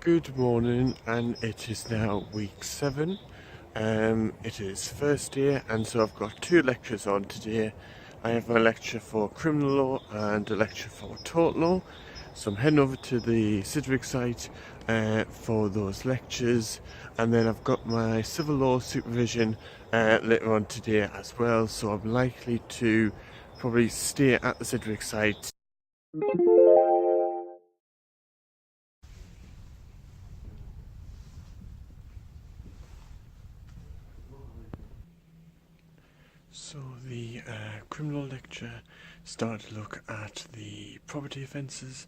Good morning, and it is now week 7. It is first year, and so I've got 2 lectures on today. I have a lecture for criminal law and a lecture for tort law. So I'm heading over to the Sidgwick site for those lectures, and then I've got my civil law supervision later on today as well. So I'm likely to probably stay at the Sidgwick site. So the criminal lecture started to look at the property offences,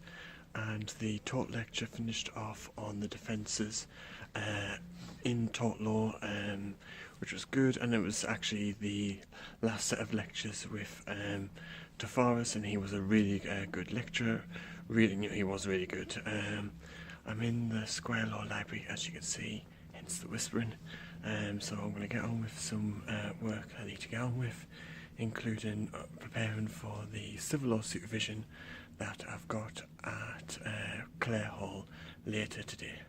and the tort lecture finished off on the defences in tort law, which was good. And it was actually the last set of lectures with Tafaris, and he was a really good lecturer. He was really good. I'm in the Square Law Library, as you can see, hence the whispering. So I'm going to get on with some work I need to get on with, including preparing for the civil law supervision that I've got at Clare Hall later today.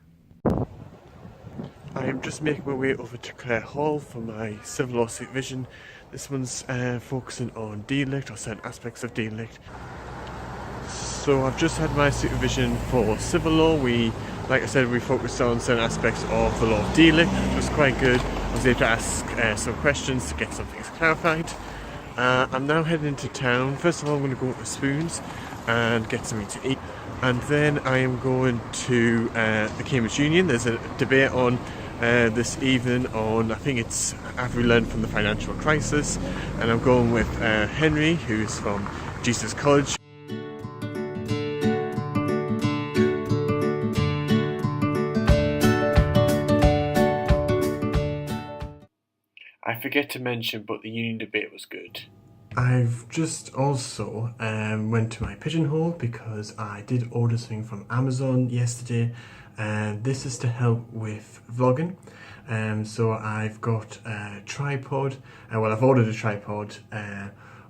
I am just making my way over to Clare Hall for my civil law supervision. This one's focusing on delict, or certain aspects of delict. So I've just had my supervision for civil law. Like I said, we focused on certain aspects of the law of delict, which was quite good. I was able to ask some questions to get some things clarified. I'm now heading into town. First of all, I'm going to go to Spoons and get something to eat. And then I am going to the Cambridge Union. There's a debate on this evening on, I think it's Have We Learned from the Financial Crisis? And I'm going with Henry, who's from Jesus College. I forget to mention, but the union debate was good. I've just also went to my pigeonhole because I did order something from Amazon yesterday, and this is to help with vlogging. So I've got a tripod. I've ordered a tripod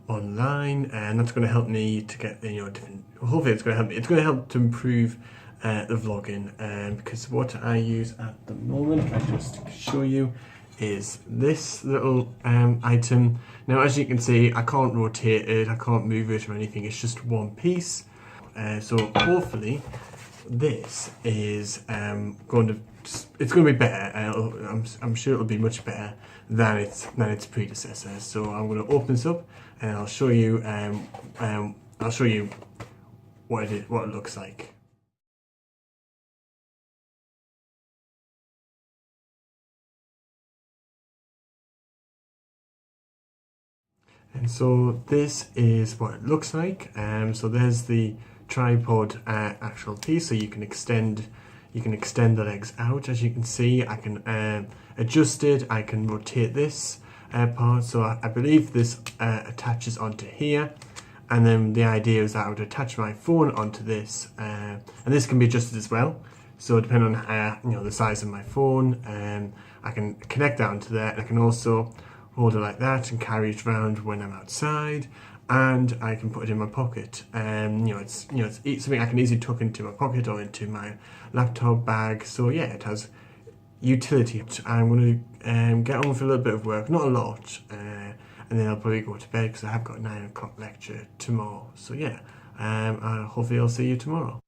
online, and that's going to help me to get different. Hopefully, it's going to help me. It's going to help to improve the vlogging, because what I use at the moment, I just show you, is this little item. Now, as you can see, I can't rotate it, I can't move it or anything, it's just one piece. So hopefully this is going to be better. I'm sure it'll be much better than its predecessor. So I'm going to open this up and I'll show you what it looks like. And so this is what it looks like. So there's the tripod actual piece, so you can extend the legs out. As you can see, I can adjust it, I can rotate this part. So I believe this attaches onto here, and then the idea is that I would attach my phone onto this, and this can be adjusted as well. So depending on the size of my phone, I can connect that onto there, and I can also hold it like that and carry it around when I'm outside, and I can put it in my pocket. It's something I can easily tuck into my pocket or into my laptop bag. So yeah, it has utility. I'm going to get on with a little bit of work, not a lot, and then I'll probably go to bed because I have got a 9 o'clock lecture tomorrow. So yeah, hopefully I'll see you tomorrow.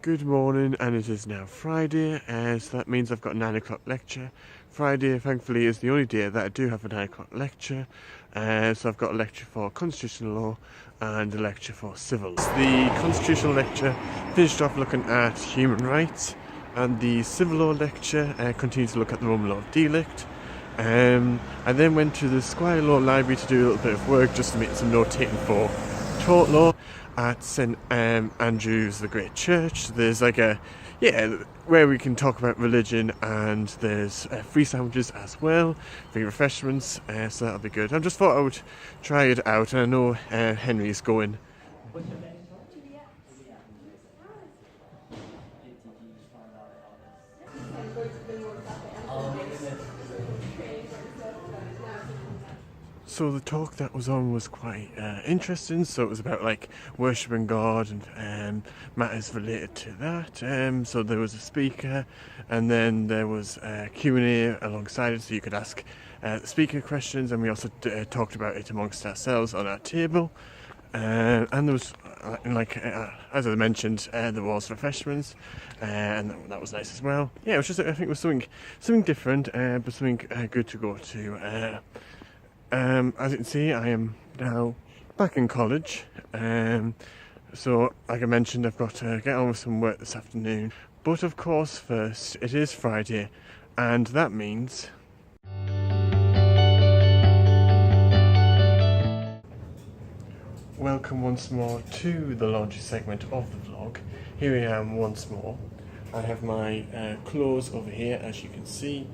Good morning, and it is now Friday, so that means I've got a 9 o'clock lecture. Friday, thankfully, is the only day that I do have a 9 o'clock lecture, so I've got a lecture for constitutional law and a lecture for civil. The constitutional lecture finished off looking at human rights, and the civil law lecture continues to look at the Roman law of delict. I then went to the Squire Law Library to do a little bit of work just to make some note-taking for tort law at St Andrew's the Great Church. There's where we can talk about religion, and there's free sandwiches as well, free refreshments, so that'll be good. I just thought I would try it out, and I know Henry's going. So the talk that was on was quite interesting. So it was about like worshipping God and matters related to that. So there was a speaker, and then there was Q&A alongside it, so you could ask the speaker questions, and we also talked about it amongst ourselves on our table. And there was, as I mentioned, there was refreshments, and that was nice as well. Yeah, it was just, I think it was something different, but something good to go to. As you can see, I am now back in college. So, like I mentioned, I've got to get on with some work this afternoon. But of course, first, it is Friday, and that means welcome once more to the laundry segment of the vlog. Here I am once more. I have my clothes over here, as you can see.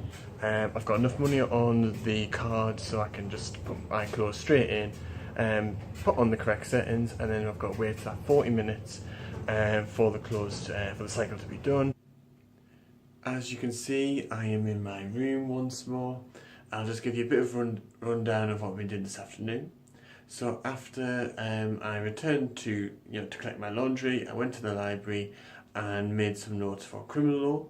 I've got enough money on the card so I can just put my clothes straight in, put on the correct settings, and then I've got to wait for that 40 minutes for the clothes, for the cycle to be done. As you can see, I am in my room once more. I'll just give you a bit of rundown of what we did this afternoon. So after I returned to collect my laundry, I went to the library and made some notes for criminal law.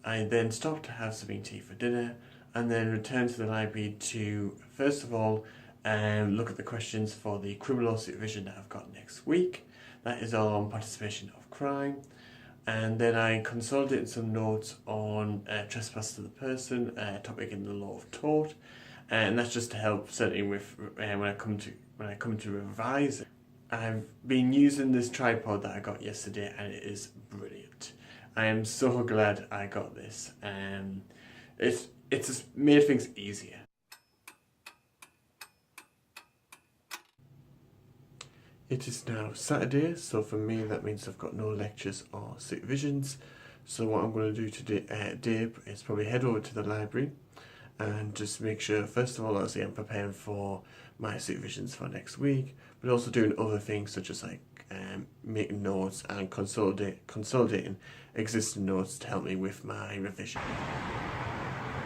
I then stopped to have something tea for dinner, and then returned to the library to first of all look at the questions for the criminal law supervision that I've got next week. That is all on participation of crime. And then I consolidated some notes on trespass to the person, topic in the law of tort, and that's just to help certainly with when I come to revise it. I've been using this tripod that I got yesterday, and it is brilliant. I am so glad I got this. It's just made things easier. It is now Saturday, so for me that means I've got no lectures or supervisions. So what I'm going to do today is probably head over to the library and just make sure, first of all, obviously I'm preparing for my supervisions for next week, but also doing other things such as like making notes and consolidating existing notes to help me with my revision.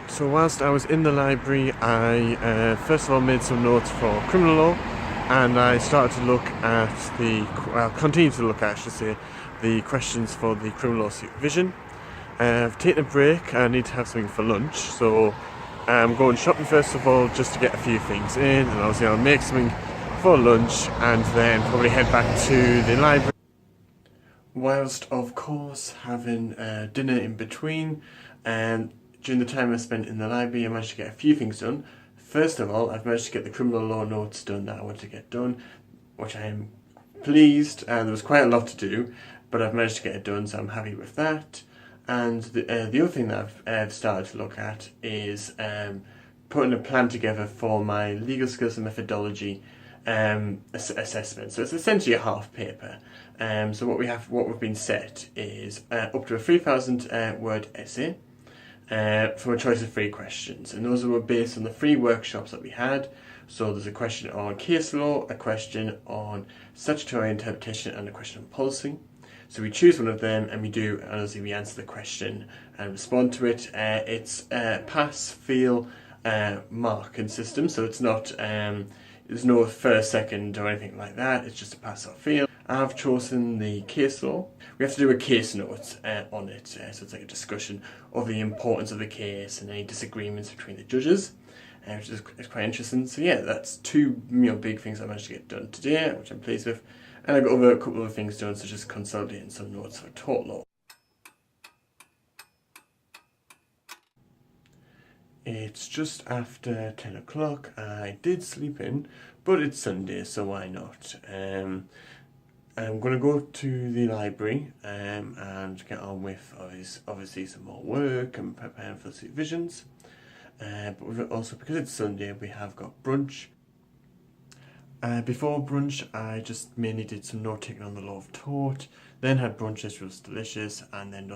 So whilst I was in the library, I first of all made some notes for criminal law, and I started to look at continue to look at, I should say, the questions for the criminal law supervision. I've taken a break. I need to have something for lunch, so I'm going shopping first of all just to get a few things in, and obviously I'll make something for lunch and then probably head back to the library. Whilst of course having dinner in between, and during the time I spent in the library I managed to get a few things done. First of all, I've managed to get the criminal law notes done that I wanted to get done, which I am pleased, and there was quite a lot to do, but I've managed to get it done, so I'm happy with that. And the other thing that I've started to look at is putting a plan together for my legal skills and methodology assessment. So it's essentially a half paper. So what we've been set is up to a 3,000 word essay from a choice of 3 questions, and those were based on the 3 workshops that we had. So there's a question on case law, a question on statutory interpretation, and a question on policy. So we choose one of them and obviously we answer the question and respond to it. It's a pass, fail, marking system, so it's not, there's no first, second or anything like that, it's just a pass or fail. I've chosen the case law. We have to do a case note on it, so it's like a discussion of the importance of the case and any disagreements between the judges, which is quite interesting. So yeah, that's 2 big things I managed to get done today, which I'm pleased with. And I've got a couple of things done, such as consolidating some notes for tort law. It's just after 10 o'clock. I did sleep in, but it's Sunday, so why not? I'm going to go to the library and get on with obviously some more work and preparing for supervisions. But we've also, because it's Sunday, we have got brunch. Before brunch, I just mainly did some note taking on the law of tort, then had brunch, which was delicious, and then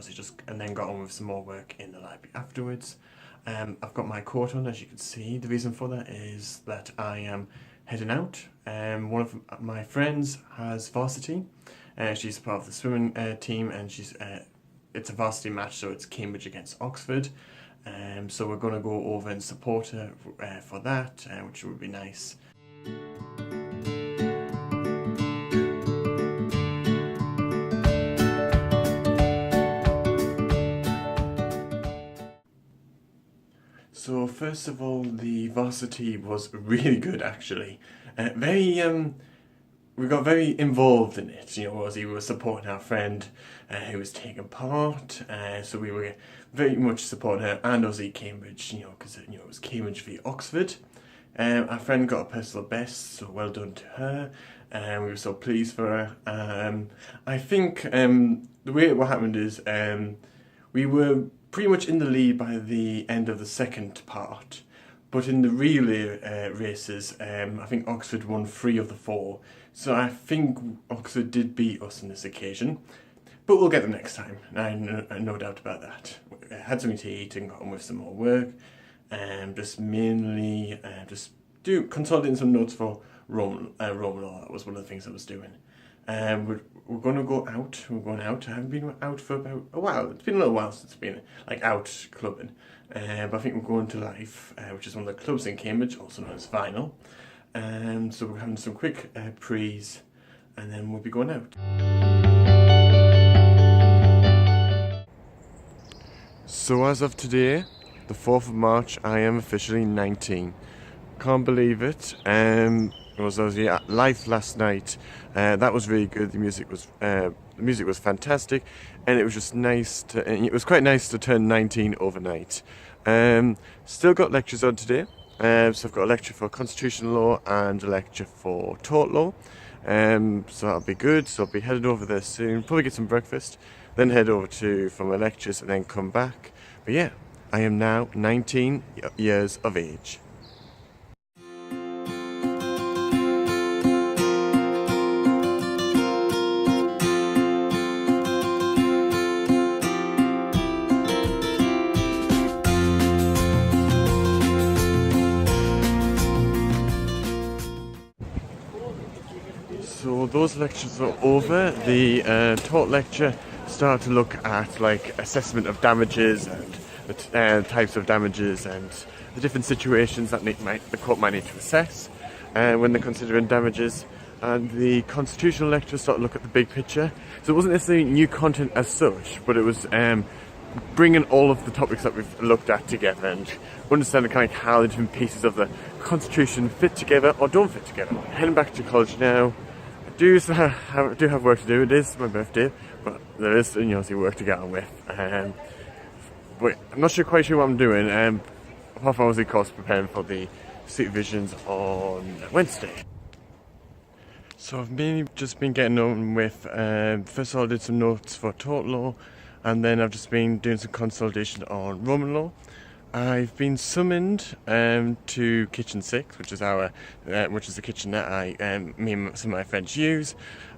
got on with some more work in the library afterwards. I've got my coat on, as you can see. The reason for that is that I am heading out. One of my friends has varsity. She's part of the swimming team, and it's a varsity match, so it's Cambridge against Oxford. So we're going to go over and support her for that, which would be nice. So first of all, the varsity was really good actually. We got very involved in it, as we were supporting our friend who was taking part, so we were very much supporting her, and Aussie Cambridge, because it was Cambridge v Oxford. Our friend got a personal best, so well done to her, we were so pleased for her. I think the way what happened is we were pretty much in the lead by the end of the second part, but in the relay races, I think Oxford won 3 of the 4. So I think Oxford did beat us on this occasion, but we'll get them next time. No doubt about that. I had something to eat and got on with some more work, just mainly consolidating some notes for Roman law. That was one of the things I was doing. We're going to go out. We're going out. I haven't been out for about a while. It's been a little while since I've been out clubbing. But I think we're going to Life, which is one of the clubs in Cambridge, also known as Vinyl. So we're having some quick prees, and then we'll be going out. So as of today, the 4th of March, I am officially 19. Can't believe it. It was at Life last night. That was really good. The music was fantastic, and it was just nice it was quite nice to turn 19 overnight. Still got lectures on today. So I've got a lecture for constitutional law and a lecture for tort law. So that'll be good. So I'll be headed over there soon. Probably get some breakfast, then head over for my lectures, and then come back. But yeah, I am now 19 years of age. So those lectures are over. The tort lecture started to look at assessment of damages and the types of damages and the different situations that the court might need to assess when they're considering damages. And the constitutional lecture started to look at the big picture. So it wasn't necessarily new content as such, but it was bringing all of the topics that we've looked at together and understanding how the different pieces of the Constitution fit together or don't fit together. Heading back to college now. I do have work to do. It is my birthday, but there is obviously work to get on with. But I'm not quite sure what I'm doing. Apart from obviously course preparing for the supervisions on Wednesday. So I've mainly just been getting on with. First of all, I did some notes for tort law, and then I've just been doing some consultation on Roman law. I've been summoned to Kitchen 6, which is the kitchen that me and some of my friends use.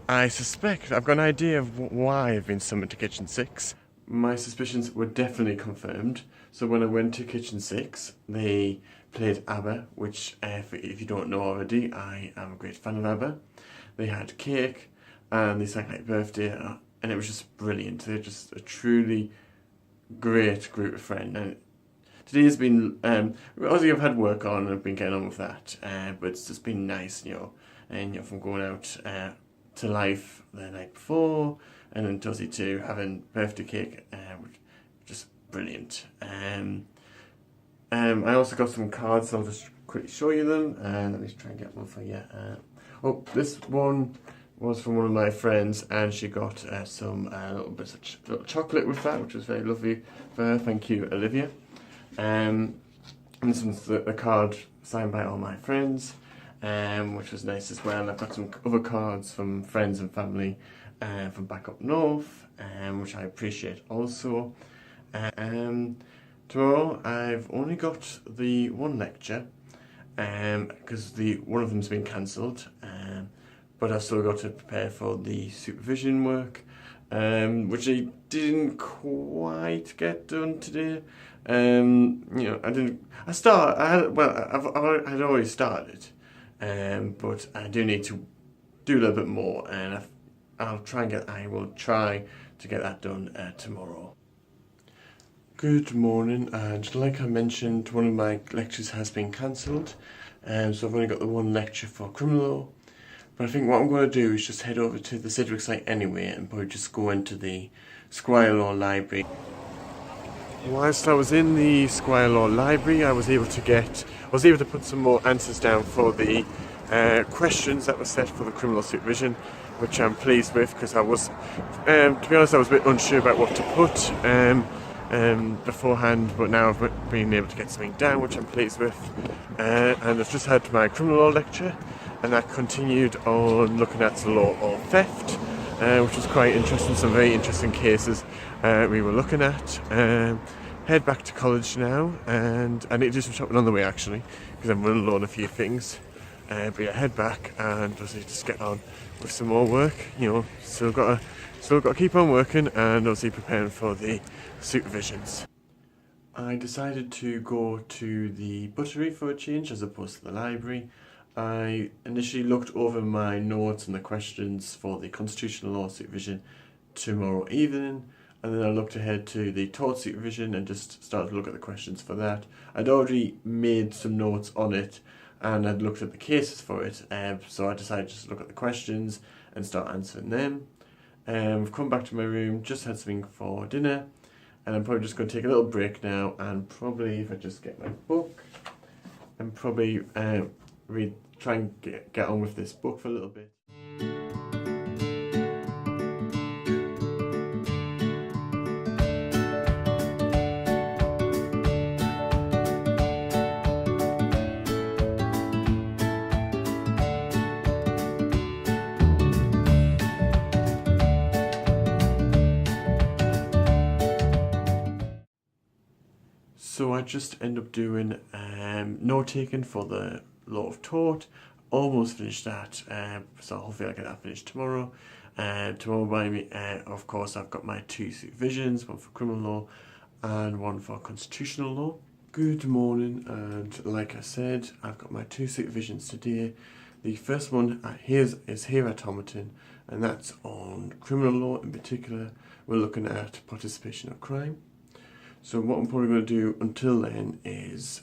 I suspect I've got an idea of why I've been summoned to Kitchen 6. My suspicions were definitely confirmed. So when I went to Kitchen 6, they played ABBA, which, if you don't know already, I am a great fan of ABBA. They had cake, and they sang Happy Birthday, and it was just brilliant. They're just a truly great group of friends. And today has been, obviously I've had work on and I've been getting on with that, but it's just been nice, and from going out to Life the night before, and then Duzzy too, having birthday cake, which just brilliant. I also got some cards, so I'll just quickly show you them, and let me try and get one for you. This one was from one of my friends, and she got some little chocolate with that, which was very lovely for her. Thank you, Olivia. And this one's the card signed by all my friends, which was nice as well. I've got some other cards from friends and family from back up north, which I appreciate also. Tomorrow I've only got the one lecture, because one of them's been cancelled, but I've still got to prepare for the supervision work, which I didn't quite get done today. I'd already started, but I do need to do a little bit more, and I will try to get that done tomorrow. Good morning, and like I mentioned, one of my lectures has been cancelled, so I've only got the one lecture for criminal law. But I think what I'm going to do is just head over to the Sidgwick site anyway and probably just go into the Squire Law Library. Whilst I was in the Squire Law Library, I was able to put some more answers down for the questions that were set for the criminal supervision, which I'm pleased with, because I was, to be honest, I was a bit unsure about what to put beforehand, but now I've been able to get something down, which I'm pleased with. And I've just had my criminal law lecture, and I continued on looking at the law of theft, which was quite interesting, some very interesting cases we were looking at. Head back to college now, and I need to do some shopping on the way actually, because I'm running low on a few things. But yeah, head back and just get on with some more work. You know, still got to keep on working, and obviously preparing for the supervisions. I decided to go to the buttery for a change as opposed to the library. I initially looked over my notes and the questions for the constitutional law supervision tomorrow evening, and then I looked ahead to the tort supervision and just started to look at the questions for that. I'd already made some notes on it and I'd looked at the cases for it, so I decided just to look at the questions and start answering them. I've come back to my room, just had something for dinner, and I'm probably just going to take a little break now, and probably, if I just get my book, and probably try and get on with this book for a little bit. So I just end up doing note taking for the law of tort. Almost finished that, so hopefully I'll get that finished tomorrow. Of course, I've got my 2 supervisions, one for criminal law and one for constitutional law. Good morning, and like I said, I've got my 2 supervisions today. The first one is here at Homerton, and that's on criminal law in particular. We're looking at participation of crime. So what I'm probably going to do until then is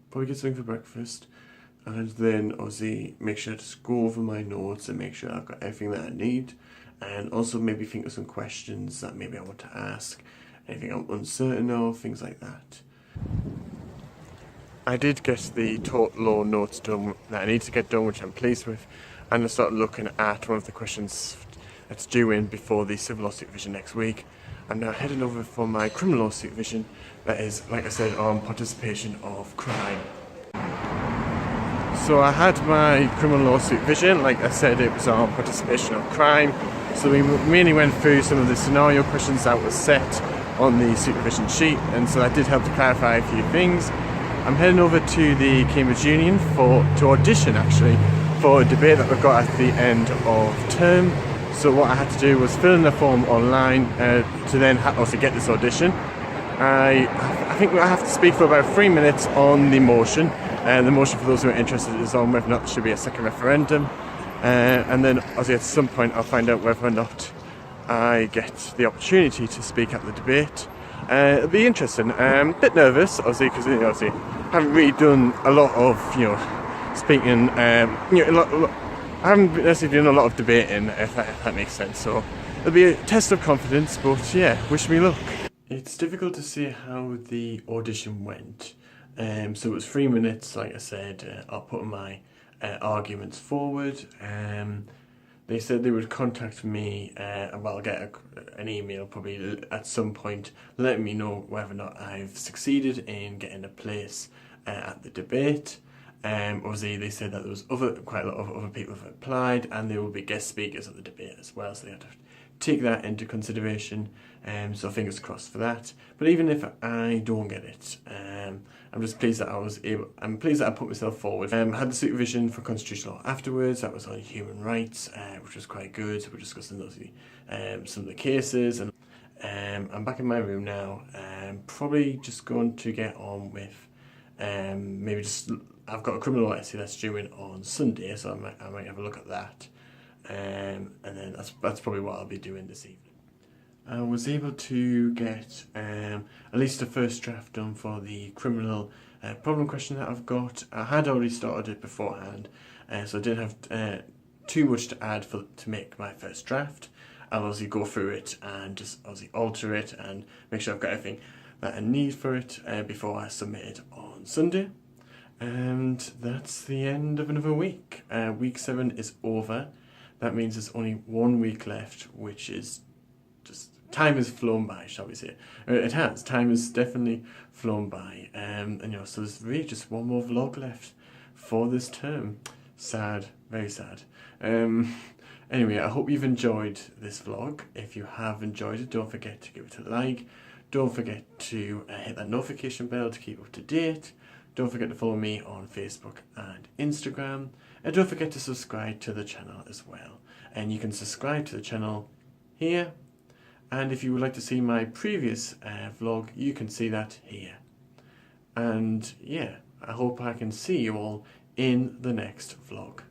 probably get something for breakfast, and then obviously make sure to go over my notes and make sure I've got everything that I need, and also maybe think of some questions that maybe I want to ask, anything I'm uncertain of, things like that. I did get the tort law notes done that I need to get done, which I'm pleased with, and I started looking at one of the questions that's due in before the civil law supervision next week. I'm now heading over for my criminal law supervision, that is, like I said, on participation of crime. So I had my criminal law supervision, like I said, it was on participation of crime. So we mainly went through some of the scenario questions that were set on the supervision sheet, and so that did help to clarify a few things. I'm heading over to the Cambridge Union to audition actually for a debate that we've got at the end of term. So what I had to do was fill in the form online to then also get this audition. I think I have to speak for about 3 minutes on the motion. The motion, for those who are interested, is on whether or not there should be a second referendum. And then obviously at some point I'll find out whether or not I get the opportunity to speak at the debate. It'll be interesting. A bit nervous, obviously, because I haven't really done a lot of speaking. I haven't necessarily done a lot of debating, if that makes sense. So it'll be a test of confidence, but yeah, wish me luck. It's difficult to say how the audition went. So it was 3 minutes, like I said. I'll put my arguments forward. They said they would contact me, I'll get an email probably at some point letting me know whether or not I've succeeded in getting a place at the debate. Obviously they said that there was quite a lot of other people have applied, and there will be guest speakers at the debate as well, so they had to take that into consideration. So fingers crossed for that. But even if I don't get it, I'm just pleased that I'm pleased that I put myself forward. Had the supervision for constitutional law afterwards. That was on human rights, which was quite good. So we're discussing those, some of the cases, and I'm back in my room now. Probably just going to get on with I've got a criminal law essay that's due in on Sunday, so I might have a look at that. And then that's probably what I'll be doing this evening. I was able to get at least a first draft done for the criminal problem question that I've got. I had already started it beforehand, so I didn't have too much to add to make my first draft. I'll obviously go through it and just obviously alter it and make sure I've got everything that I need for it before I submit it on Sunday. And that's the end of another week. Week 7 is over. That means there's only 1 week left, which is just, time has flown by, shall we say. It has, time has definitely flown by. And so there's really just 1 more vlog left for this term. Sad, very sad. Anyway, I hope you've enjoyed this vlog. If you have enjoyed it, don't forget to give it a like. Don't forget to hit that notification bell to keep up to date. Don't forget to follow me on Facebook and Instagram. And don't forget to subscribe to the channel as well. And you can subscribe to the channel here. And if you would like to see my previous vlog, you can see that here. And yeah, I hope I can see you all in the next vlog.